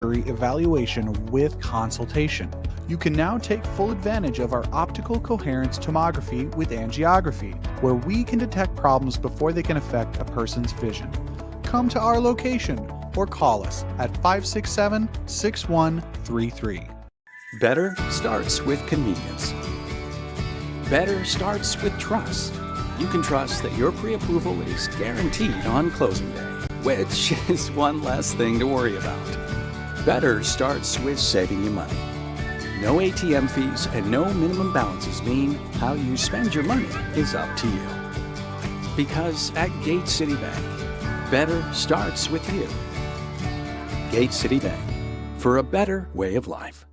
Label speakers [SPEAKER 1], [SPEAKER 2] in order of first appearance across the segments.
[SPEAKER 1] evaluation with consultation. You can now take full advantage of our optical coherence tomography with angiography, where we can detect problems before they can affect a person's vision. Come to our location or call us at 567-6133.
[SPEAKER 2] Better starts with convenience. Better starts with trust. You can trust that your pre-approval is guaranteed on closing day, which is one less thing to worry about. Better starts with saving you money. No ATM fees and no minimum balances mean how you spend your money is up to you. Because at Gate City Bank, better starts with you. Gate City Bank, for a better way of life.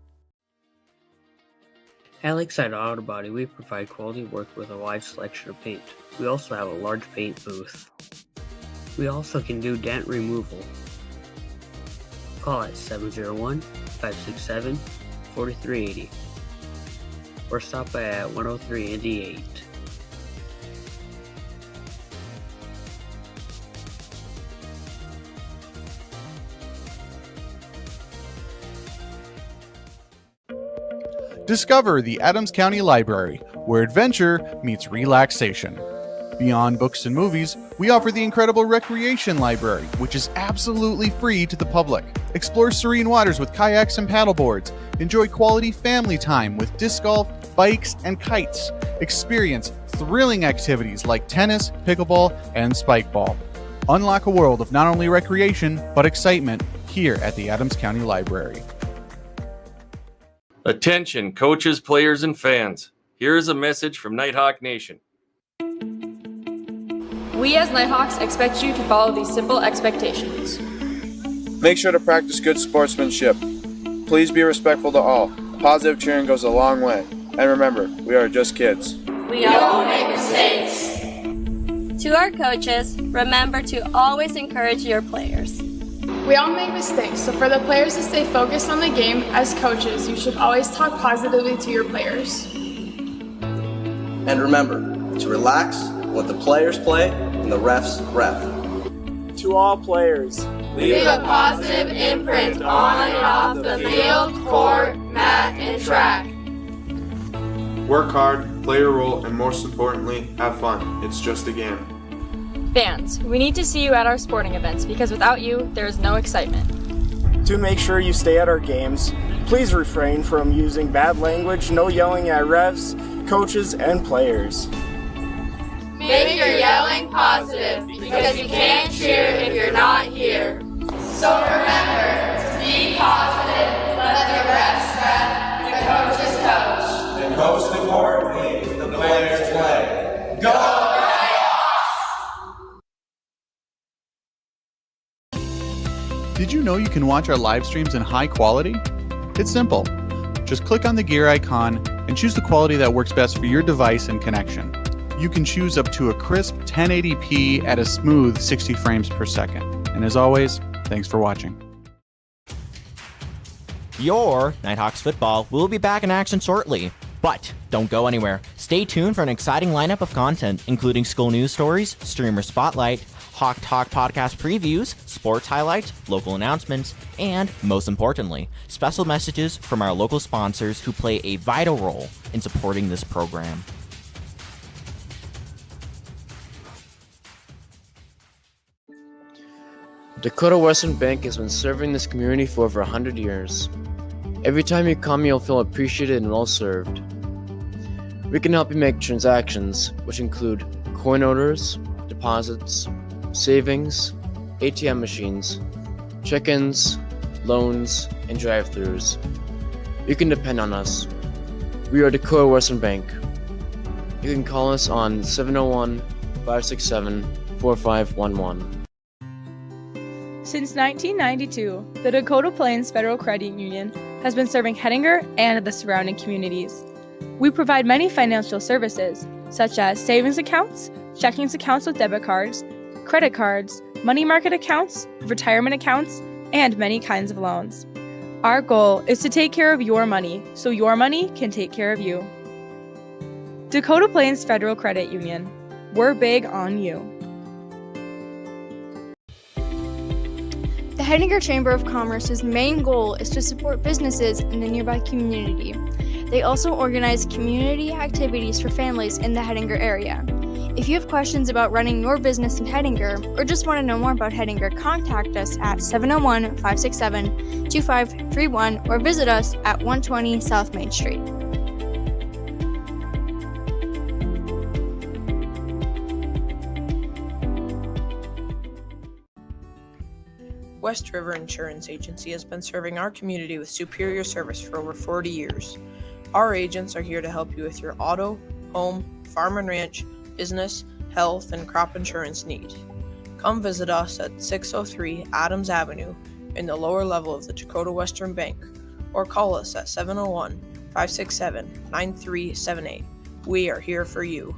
[SPEAKER 3] At Lakeside Auto Body, we provide quality work with a wide selection of paint. We also have a large paint booth. We also can do dent removal. Call at 701-567-4380 or stop by at 103 Indy 8.
[SPEAKER 1] Discover the Adams County Library, where adventure meets relaxation. Beyond books and movies, we offer the incredible Recreation Library, which is absolutely free to the public. Explore serene waters with kayaks and paddleboards. Enjoy quality family time with disc golf, bikes, and kites. Experience thrilling activities like tennis, pickleball, and spikeball. Unlock a world of not only recreation, but excitement here at the Adams County Library.
[SPEAKER 4] Attention, coaches, players, and fans. Here is a message from Nighthawk Nation.
[SPEAKER 5] We as Nighthawks expect you to follow these simple expectations.
[SPEAKER 6] Make sure to practice good sportsmanship. Please be respectful to all. Positive cheering goes a long way. And remember, we are just kids.
[SPEAKER 7] We all make mistakes.
[SPEAKER 8] To our coaches, remember to always encourage your players.
[SPEAKER 9] We all make mistakes, so for the players to stay focused on the game, as coaches, you should always talk positively to your players.
[SPEAKER 10] And remember to relax, let the players play, and the refs ref.
[SPEAKER 11] To all players,
[SPEAKER 7] leave a positive imprint on and off the field, court, mat, and track.
[SPEAKER 6] Work hard, play your role, and most importantly, have fun. It's just a game.
[SPEAKER 5] Fans, we need to see you at our sporting events because without you, there is no excitement.
[SPEAKER 11] To make sure you stay at our games, please refrain from using bad language, no yelling at refs, coaches, and players.
[SPEAKER 7] Make your yelling positive because you can't cheer if you're not here. So remember to be positive, let the refs ref, the coaches coach.
[SPEAKER 10] And most importantly, the players play. Go!
[SPEAKER 1] Did you know you can watch our live streams in high quality? It's simple. Just click on the gear icon and choose the quality that works best for your device and connection. You can choose up to a crisp 1080p at a smooth 60 frames per second. And as always, thanks for watching.
[SPEAKER 12] Your Nighthawks football will be back in action shortly. But don't go anywhere. Stay tuned for an exciting lineup of content, including school news stories, streamer spotlight, Hawk Talk podcast previews, sports highlights, local announcements, and, most importantly, special messages from our local sponsors who play a vital role in supporting this program.
[SPEAKER 13] Dakota Western Bank has been serving this community for over 100 years. Every time you come, you'll feel appreciated and well served. We can help you make transactions, which include coin orders, deposits, savings, ATM machines, check-ins, loans, and drive-thrus. You can depend on us. We are Dakota Western Bank. You can call us on 701-567-4511.
[SPEAKER 5] Since 1992, the Dakota Plains Federal Credit Union has been serving Hettinger and the surrounding communities. We provide many financial services, such as savings accounts, checking accounts with debit cards, credit cards, money market accounts, retirement accounts, and many kinds of loans. Our goal is to take care of your money so your money can take care of you. Dakota Plains Federal Credit Union. We're big on you.
[SPEAKER 14] The
[SPEAKER 5] Hettinger Chamber of Commerce's main goal is to support businesses in the nearby community. They also organize community activities for families in the Hettinger area. If you have questions about running your business in Hettinger or just want to know more about Hettinger, contact us at 701-567-2531 or visit us at 120 South Main Street.
[SPEAKER 14] West River Insurance Agency has been serving our community with superior service for over 40 years. Our agents are here to help you with your auto, home, farm and ranch, business, health, and crop insurance needs. Come visit us at 603 Adams Avenue in the lower level of the Dakota Western Bank, or call us at 701-567-9378. We are here for you.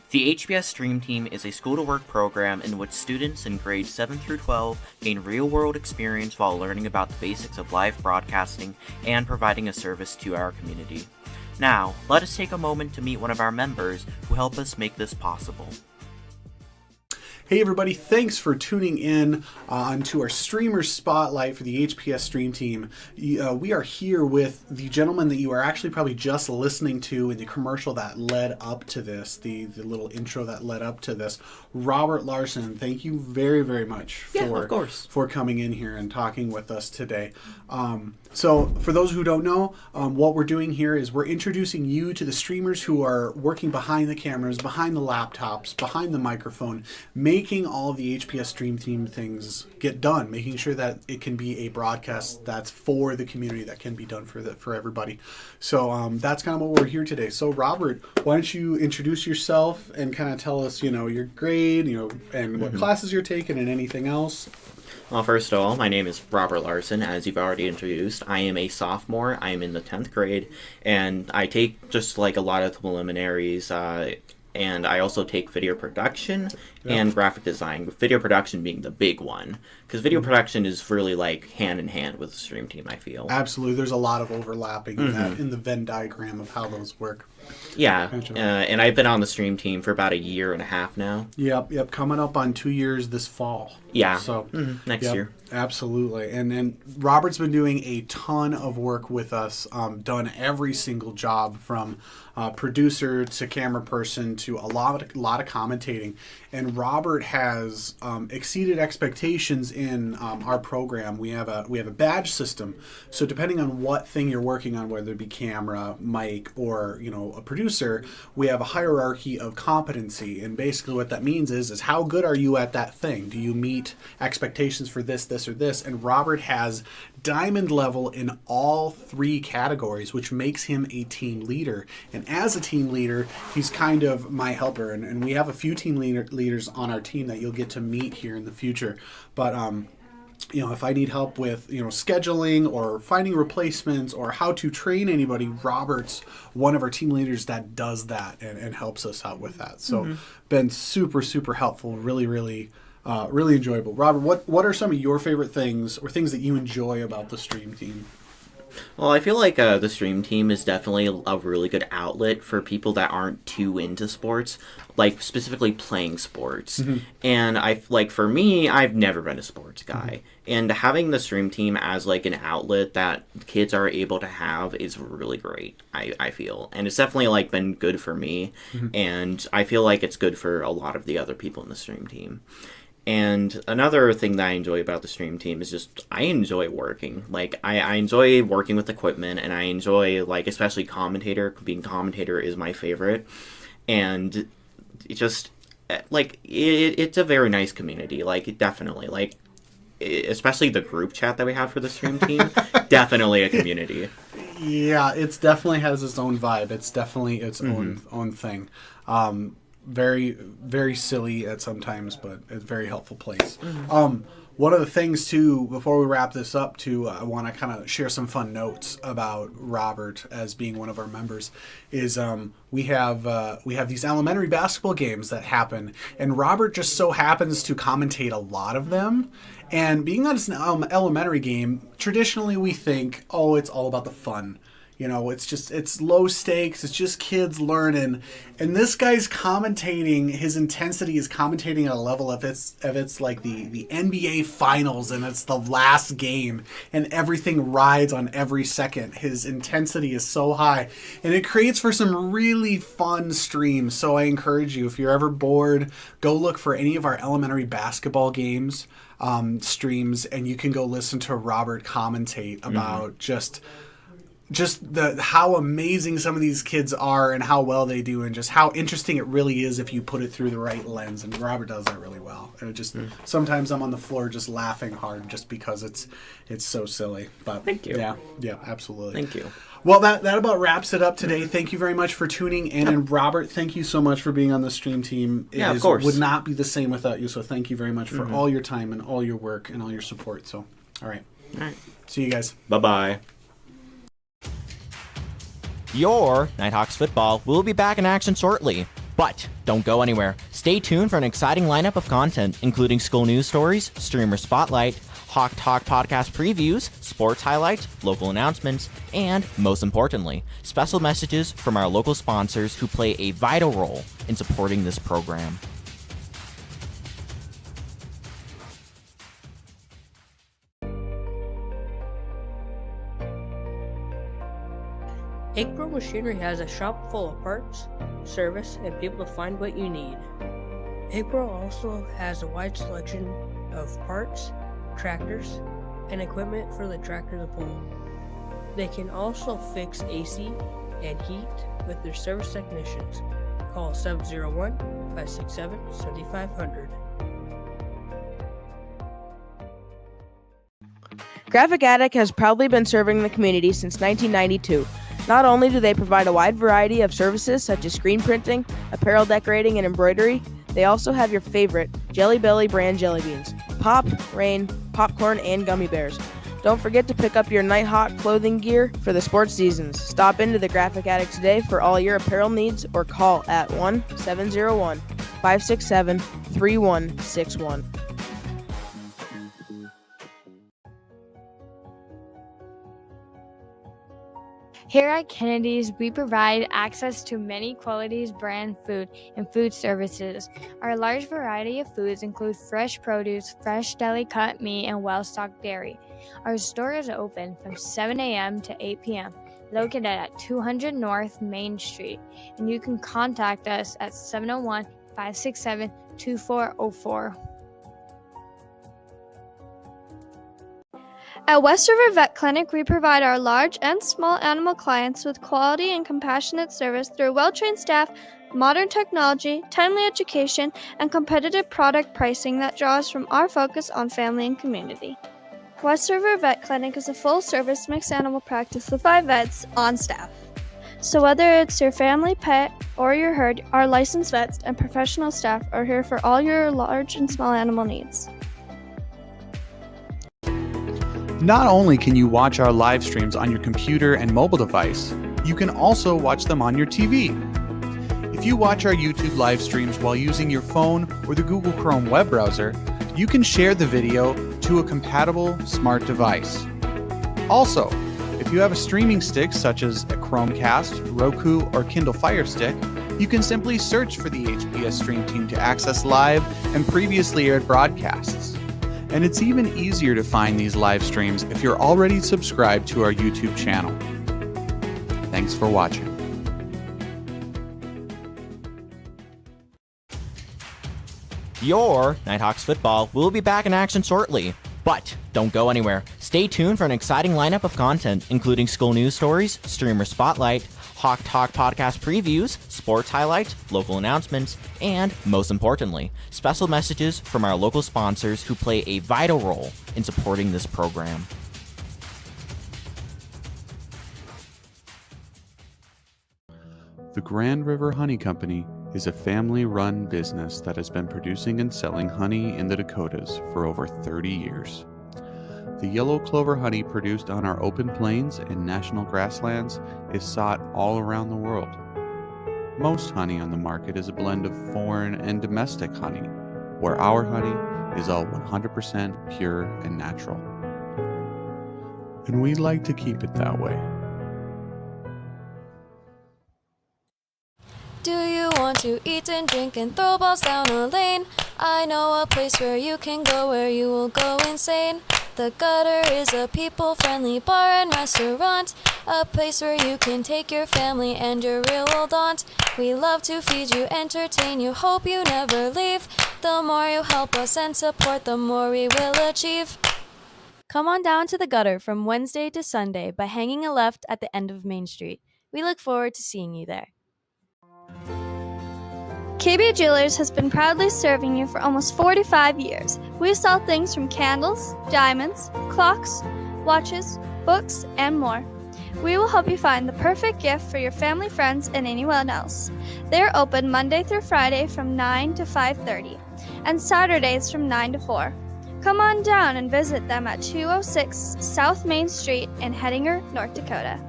[SPEAKER 12] The HPS Stream Team is a school-to-work program in which students in grades 7 through 12 gain real-world experience while learning about the basics of live broadcasting and providing a service to our community. Now, let us take a moment to meet one of our members who help us make this possible.
[SPEAKER 1] Hey everybody, thanks for tuning in to our Streamer Spotlight for the HPS Stream Team. We are here with the gentleman that you are actually probably just listening to in the commercial that led up to this, the little intro that led up to this. Robert Larson, thank you very, very much for coming in here and talking with us today. So for those who don't know, what we're doing here is we're introducing you to the streamers who are working behind the cameras, behind the laptops, behind the microphone, making all of the HPS Stream Team things get done, making sure that it can be a broadcast that's for the community, that can be done for everybody. So that's kind of what we're here today. So Robert, why don't you introduce yourself and kind of tell us, your grade, and what classes you're taking and anything else.
[SPEAKER 12] Well, first of all, my name is Robert Larson, as you've already introduced. I am a sophomore. I am in the 10th grade, and I take just like a lot of the preliminaries, and I also take video production and graphic design, with video production being the big one, because video production is really like hand in hand with the stream team, I feel.
[SPEAKER 1] Absolutely. There's a lot of overlapping in that, in the Venn diagram of how those work.
[SPEAKER 12] Yeah, and I've been on the stream team for about a year and a half now.
[SPEAKER 1] Yep. Coming up on 2 years this fall.
[SPEAKER 12] Yeah,
[SPEAKER 1] so
[SPEAKER 12] next year.
[SPEAKER 1] Absolutely. And Robert's been doing a ton of work with us, done every single job from producer to camera person to a lot of commentating. And Robert has exceeded expectations in our program. We have a badge system. So depending on what thing you're working on, whether it be camera, mic, or a producer, we have a hierarchy of competency. And basically what that means is how good are you at that thing? Do you meet expectations for this, or this? And Robert has diamond level in all 3 categories, which makes him a team leader. And as a team leader, he's kind of my helper. And we have a few team leaders on our team that you'll get to meet here in the future. But if I need help with scheduling or finding replacements or how to train anybody, Robert's one of our team leaders that does that and helps us out with that. So been super, super helpful. Really, really enjoyable. Robert, what are some of your favorite things or things that you enjoy about the stream team?
[SPEAKER 12] Well, I feel like the stream team is definitely a really good outlet for people that aren't too into sports, like specifically playing sports. And for me, I've never been a sports guy. And having the stream team as like an outlet that kids are able to have is really great, I feel. And it's definitely been good for me. And I feel like it's good for a lot of the other people in the stream team. And another thing that I enjoy about the stream team is just I enjoy working. I enjoy working with equipment, and I enjoy especially commentator. Being commentator is my favorite, and it just it's a very nice community. Definitely especially the group chat that we have for the stream team. Definitely a community.
[SPEAKER 1] Yeah, it definitely has its own vibe. It's definitely its own thing. Very, very silly at sometimes, but a very helpful place. One of the things too, before we wrap this up, I want to kind of share some fun notes about Robert as being one of our members. Is we have these elementary basketball games that happen, and Robert just so happens to commentate a lot of them. And being that it's an elementary game, traditionally we think, it's all about the fun.
[SPEAKER 15] It's low stakes. It's just kids learning. And this guy's commentating, his intensity is commentating at a level of it's like the NBA finals and it's the last game and everything rides on every second. His intensity is so high and it creates for some really fun streams. So I encourage you, if you're ever bored, go look for any of our elementary basketball games streams, and you can go listen to Robert commentate about just how amazing some of these kids are and how well they do and just how interesting it really is if you put it through the right lens. And Robert does that really well. And it just sometimes I'm on the floor just laughing hard just because it's so silly. But
[SPEAKER 3] thank you.
[SPEAKER 15] Yeah, absolutely.
[SPEAKER 3] Thank you.
[SPEAKER 15] Well, that about wraps it up today. Thank you very much for tuning in. And Robert, thank you so much for being on the stream team.
[SPEAKER 3] Of course.
[SPEAKER 15] Would not be the same without you. So thank you very much for all your time and all your work and all your support. So, all right. See you guys.
[SPEAKER 16] Bye-bye.
[SPEAKER 12] Your Nighthawks football will be back in action shortly. But don't go anywhere. Stay tuned for an exciting lineup of content, including school news stories, streamer spotlight, Hawk Talk podcast previews, sports highlights, local announcements, and, most importantly, special messages from our local sponsors who play a vital role in supporting this program.
[SPEAKER 17] Pro Machinery has a shop full of parts, service, and people to find what you need. Pro also has a wide selection of parts, tractors, and equipment for the tractor to pull. They can also fix AC and heat with their service technicians. Call 701-567-7500.
[SPEAKER 14] Graphic Attic has proudly been serving the community since 1992. Not only do they provide a wide variety of services such as screen printing, apparel decorating, and embroidery, they also have your favorite Jelly Belly brand jelly beans, pop, rain, popcorn, and gummy bears. Don't forget to pick up your Nighthawk clothing gear for the sports seasons. Stop into the Graphic Attic today for all your apparel needs or call at 1-701-567-3161.
[SPEAKER 18] Here at Kennedy's, we provide access to many qualities brand food and food services. Our large variety of foods include fresh produce, fresh deli cut meat, and well-stocked dairy. Our store is open from 7 a.m. to 8 p.m., located at 200 North Main Street, and you can contact us at 701-567-2404.
[SPEAKER 19] At West River Vet Clinic, we provide our large and small animal clients with quality and compassionate service through well-trained staff, modern technology, timely education, and competitive product pricing that draws from our focus on family and community. West River Vet Clinic is a full-service mixed animal practice with 5 vets on staff. So whether it's your family pet or your herd, our licensed vets and professional staff are here for all your large and small animal needs.
[SPEAKER 1] Not only can you watch our live streams on your computer and mobile device, you can also watch them on your TV. If you watch our YouTube live streams while using your phone or the Google Chrome web browser, you can share the video to a compatible smart device. Also, if you have a streaming stick such as a Chromecast, Roku, or Kindle Fire Stick, you can simply search for the HPS Stream Team to access live and previously aired broadcasts. And it's even easier to find these live streams if you're already subscribed to our YouTube channel. Thanks for watching.
[SPEAKER 12] Your Nighthawks football will be back in action shortly. But don't go anywhere. Stay tuned for an exciting lineup of content, including school news stories, streamer spotlight, Hawk Talk podcast previews, sports highlights, local announcements, and, most importantly, special messages from our local sponsors who play a vital role in supporting this program.
[SPEAKER 1] The Grand River Honey Company is a family-run business that has been producing and selling honey in the Dakotas for over 30 years. The yellow clover honey produced on our open plains and national grasslands is sought all around the world. Most honey on the market is a blend of foreign and domestic honey, where our honey is all 100% pure and natural. And we'd like to keep it that way.
[SPEAKER 16] Do you want to eat and drink and throw balls down a lane? I know a place where you can go where you will go insane. The Gutter is a people-friendly bar and restaurant, a place where you can take your family and your real old aunt. We love to feed you, entertain you, hope you never leave. The more you help us and support, the more we will achieve.
[SPEAKER 20] Come on down to the Gutter from Wednesday to Sunday by hanging a left at the end of Main Street. We look forward to seeing you there.
[SPEAKER 19] KB Jewelers has been proudly serving you for almost 45 years. We sell things from candles, diamonds, clocks, watches, books, and more. We will help you find the perfect gift for your family, friends, and anyone else. They're open Monday through Friday from 9 to 5:30 and Saturdays from 9 to 4. Come on down and visit them at 206 South Main Street in Hettinger, North Dakota.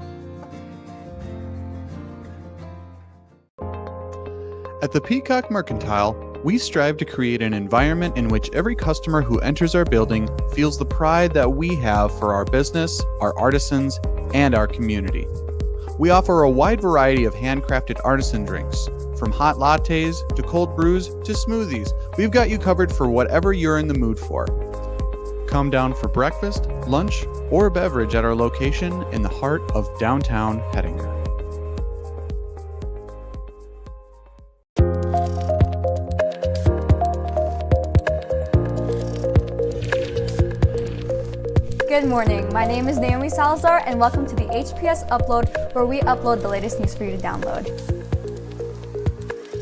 [SPEAKER 1] At the Peacock Mercantile, we strive to create an environment in which every customer who enters our building feels the pride that we have for our business, our artisans, and our community. We offer a wide variety of handcrafted artisan drinks, from hot lattes to cold brews to smoothies. We've got you covered for whatever you're in the mood for. Come down for breakfast, lunch, or a beverage at our location in the heart of downtown Hettinger.
[SPEAKER 21] Good morning, my name is Naomi Salazar and welcome to the HPS Upload, where we upload the latest news for you to download.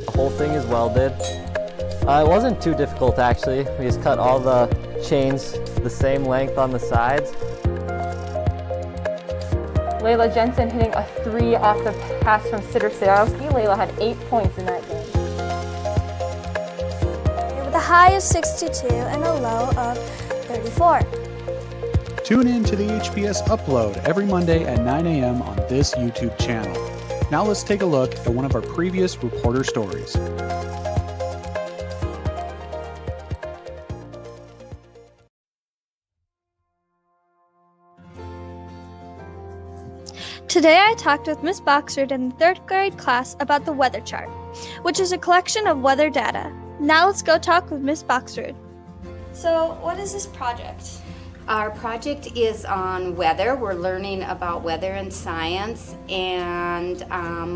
[SPEAKER 22] The whole thing is welded. It wasn't too difficult actually. We just cut all the chains the same length on the sides.
[SPEAKER 23] Layla Jensen hitting a 3 off the pass from Sitter Sarowski. Layla had 8 points in that game.
[SPEAKER 24] With a high of 62 and a low of 34.
[SPEAKER 1] Tune in to the HPS Upload every Monday at 9 a.m. on this YouTube channel. Now let's take a look at one of our previous reporter stories.
[SPEAKER 19] Today I talked with Miss Boxford in the 3rd grade class about the weather chart, which is a collection of weather data. Now let's go talk with Miss Boxford.
[SPEAKER 25] So what is this project? Our project is on weather. We're learning about weather and science, and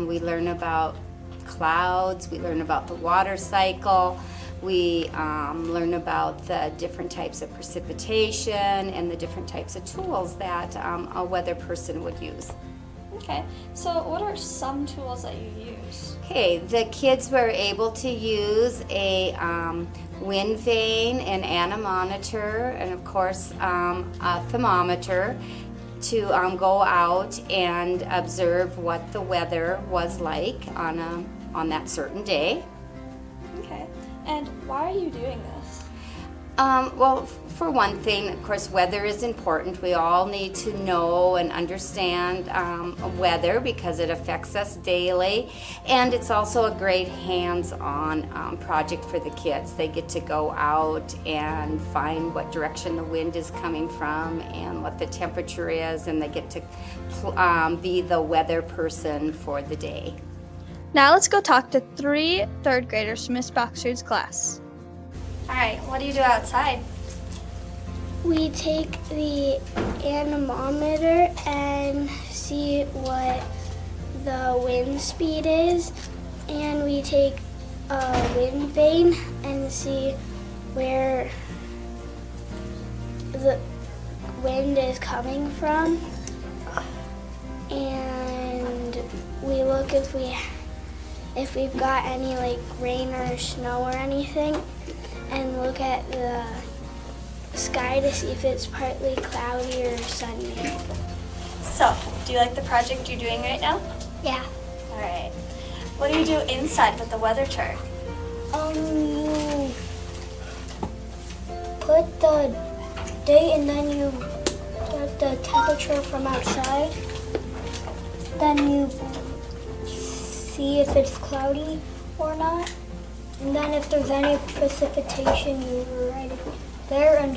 [SPEAKER 25] we learn about clouds, we learn about the water cycle, we learn about the different types of precipitation and the different types of tools that a weather person would use.
[SPEAKER 24] Okay, so what are some tools that you use?
[SPEAKER 25] Okay, the kids were able to use a wind vane, an anemometer, and of course a thermometer to go out and observe what the weather was like on that certain day.
[SPEAKER 24] Okay, and why are you doing this?
[SPEAKER 25] Well, for one thing, of course, weather is important. We all need to know and understand weather because it affects us daily. And it's also a great hands-on project for the kids. They get to go out and find what direction the wind is coming from and what the temperature is, and they get to be the weather person for the day.
[SPEAKER 19] Now let's go talk to 3 3rd graders from Miss Boxford's class.
[SPEAKER 24] Alright, what do you do outside? We take the anemometer and see what the wind speed is, and we take a wind vane and see where the wind is coming from, and we look if we've got any like rain or snow or anything, and look at the sky to see if it's partly cloudy or sunny. So, do you like the project you're doing right now? Yeah. Alright. What do you do inside with the weather chart? You put the date and then you put the temperature from outside. Then you see if it's cloudy or not. And then if there's any precipitation, you write it there, and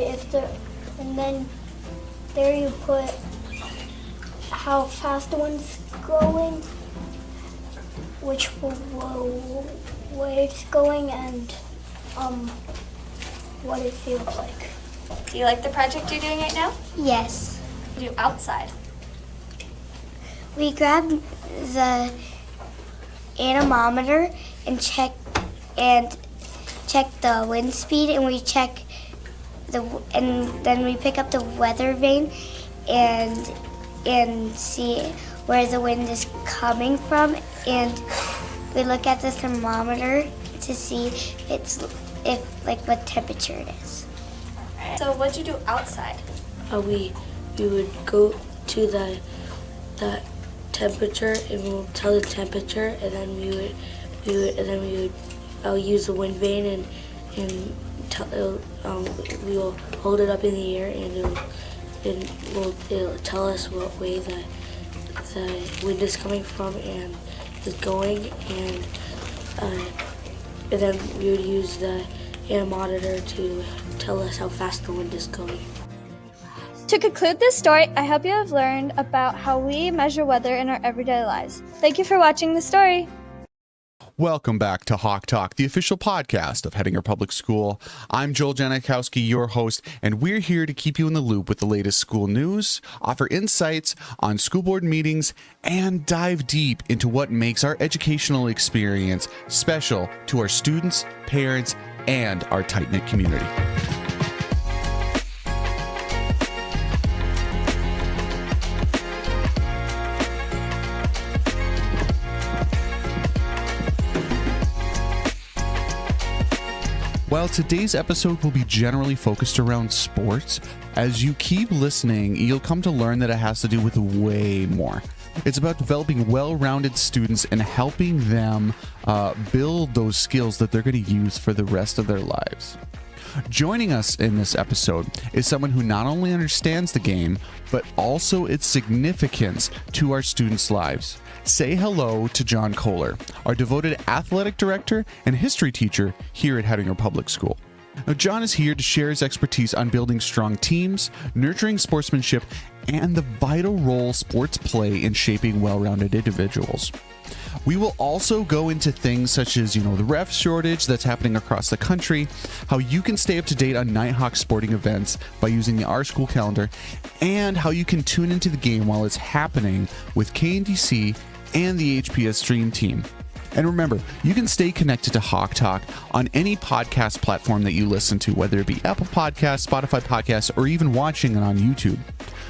[SPEAKER 24] then there you put how fast the wind's going, which way it's going and what it feels like.
[SPEAKER 19] Do you like the project you're doing right now?
[SPEAKER 24] Yes.
[SPEAKER 19] What do you do outside?
[SPEAKER 24] We grabbed the anemometer and check the wind speed, and we check and then we pick up the weather vane and see where the wind is coming from, and we look at the thermometer to see what temperature it is.
[SPEAKER 19] So what'd you do outside?
[SPEAKER 2] We would go to the temperature, and we'll tell the temperature, and then we would use the wind vane and we will hold it up in the air, and it'll tell us what way the wind is coming from and is going, and then we would use the anemometer to tell us how fast the wind is going.
[SPEAKER 19] To conclude this story, I hope you have learned about how we measure weather in our everyday lives. Thank you for watching the story.
[SPEAKER 1] Welcome back to Hawk Talk, the official podcast of Hettinger Public School. I'm Joel Janikowski, your host, and we're here to keep you in the loop with the latest school news, offer insights on school board meetings, and dive deep into what makes our educational experience special to our students, parents, and our tight-knit community. While today's episode will be generally focused around sports, as you keep listening, you'll come to learn that it has to do with way more. It's about developing well-rounded students and helping them build those skills that they're going to use for the rest of their lives. Joining us in this episode is someone who not only understands the game, but also its significance to our students' lives. Say hello to John Kohler, our devoted athletic director and history teacher here at Hettinger Public School. Now, John is here to share his expertise on building strong teams, nurturing sportsmanship, and the vital role sports play in shaping well-rounded individuals. We will also go into things such as, the ref shortage that's happening across the country, how you can stay up to date on Nighthawks sporting events by using the Our School calendar, and how you can tune into the game while it's happening with KNDC and the HPS Stream team. And remember, you can stay connected to Hawk Talk on any podcast platform that you listen to, whether it be Apple Podcasts, Spotify Podcasts, or even watching it on YouTube.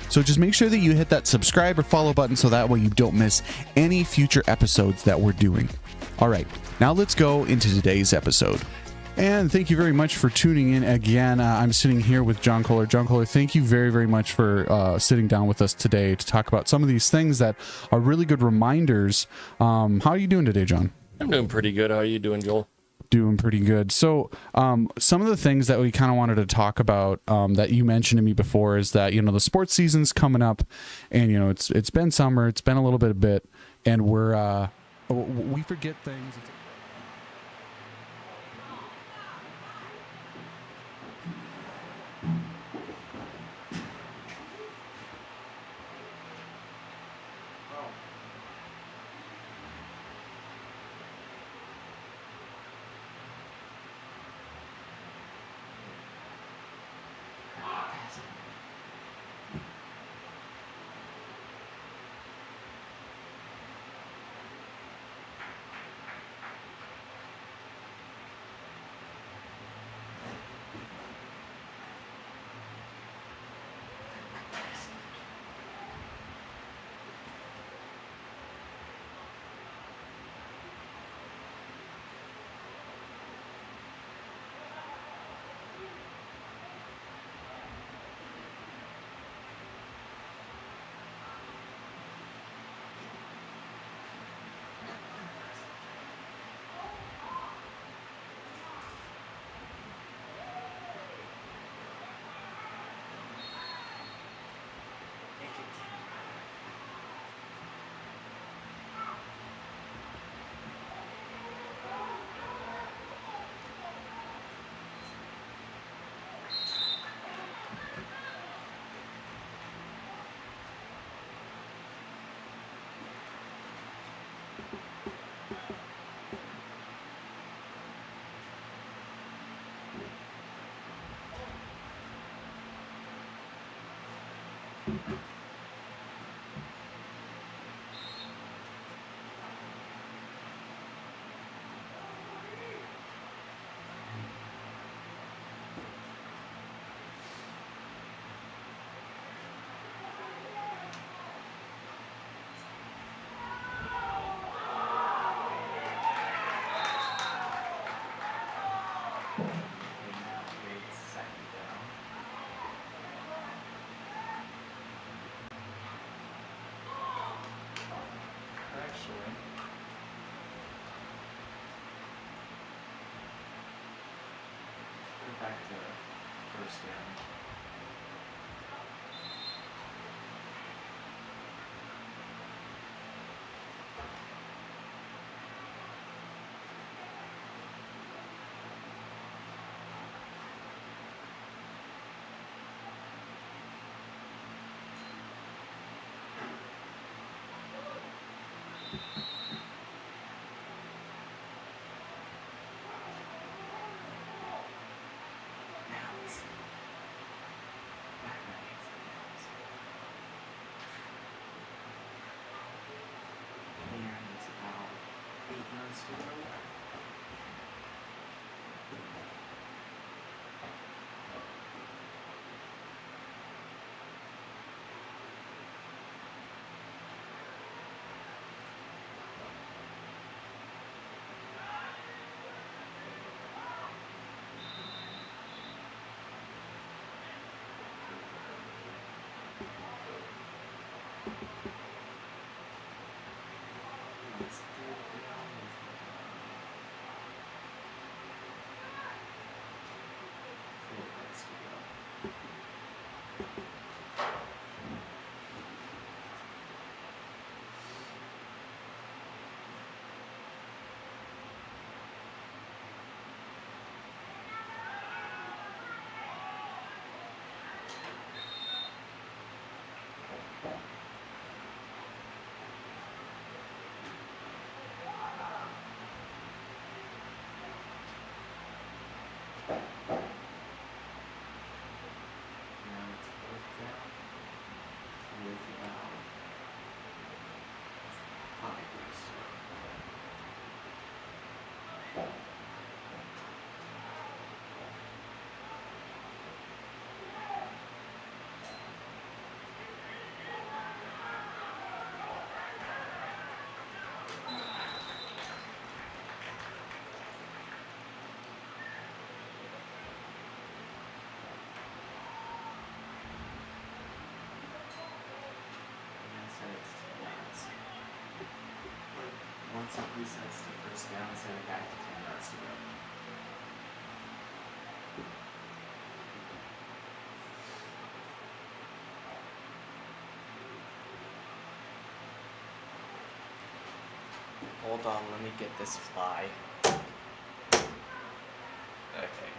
[SPEAKER 1] So just make sure that you hit that subscribe or follow button so that way you don't miss any future episodes that we're doing. All right, now let's go into today's episode. And thank you very much for tuning in again. I'm sitting here with John Kohler. John Kohler, thank you very, very much for sitting down with us today to talk about some of these things that are really good reminders. How are you doing today, John?
[SPEAKER 4] I'm doing pretty good. How are you doing, Joel?
[SPEAKER 1] Doing pretty good. So some of the things that we kind of wanted to talk about that you mentioned to me before is that, the sports season's coming up, and, it's been summer, it's been a little bit, and we forget things.
[SPEAKER 6] Actually, go back to first down. Now it's back underneath the nails. And it's about 8 yards to go. It's 3 down with 4 yards to go. Now it's 4th down with about 5 yards to go. And set it to 10 yards. Once it resets to first down, set it back to 10 yards to go. Hold on, let me get this fly. Okay.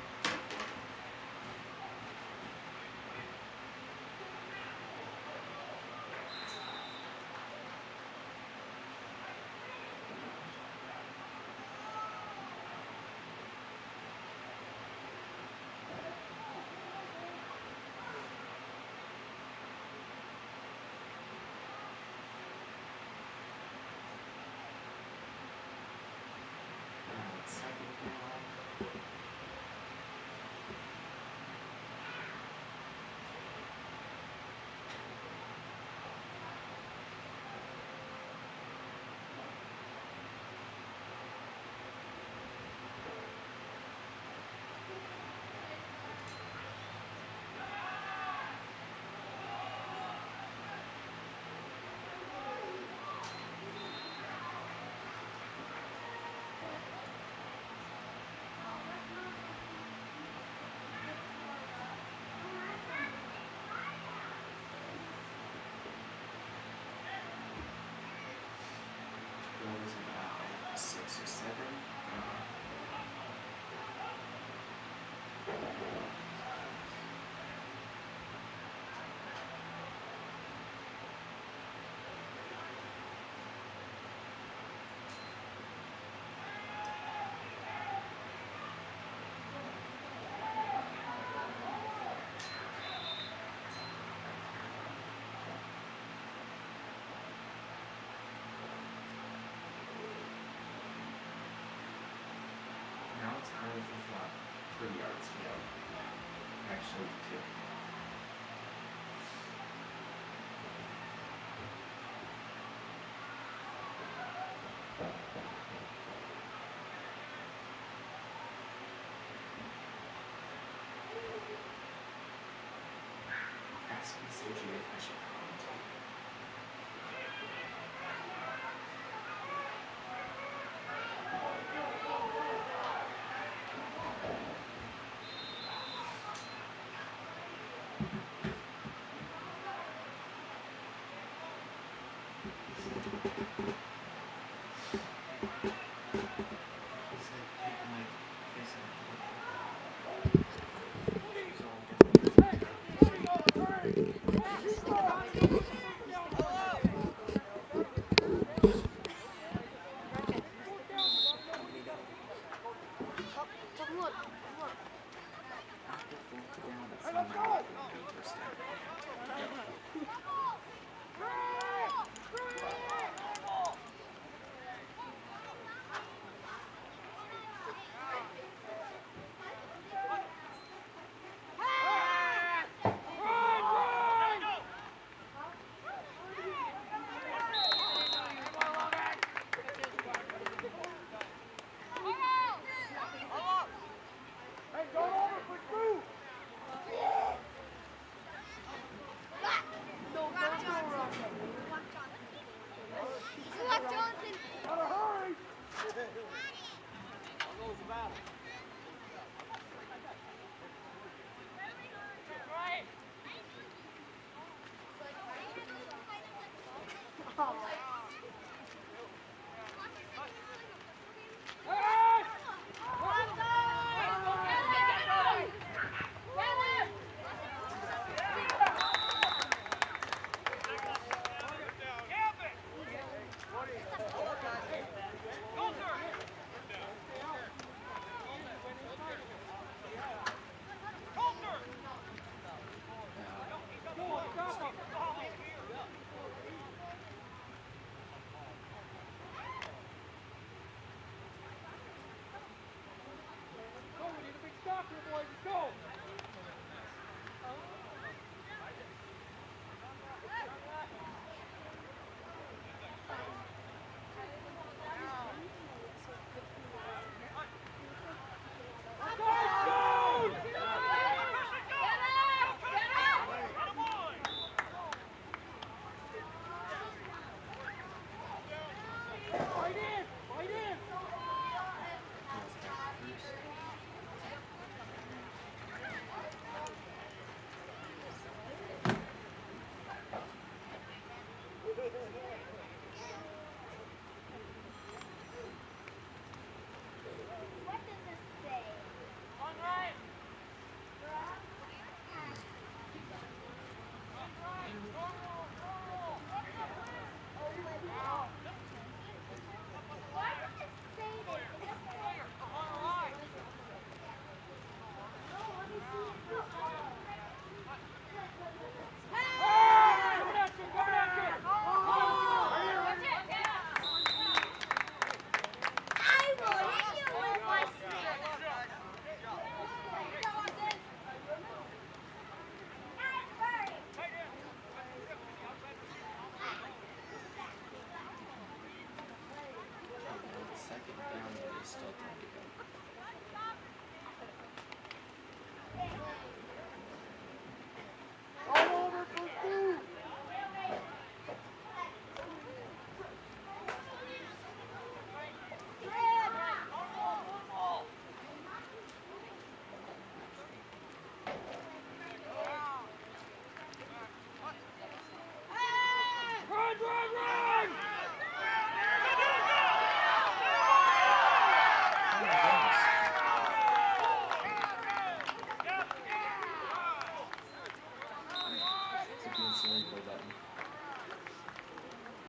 [SPEAKER 6] Second down. Goes about 6 or 7.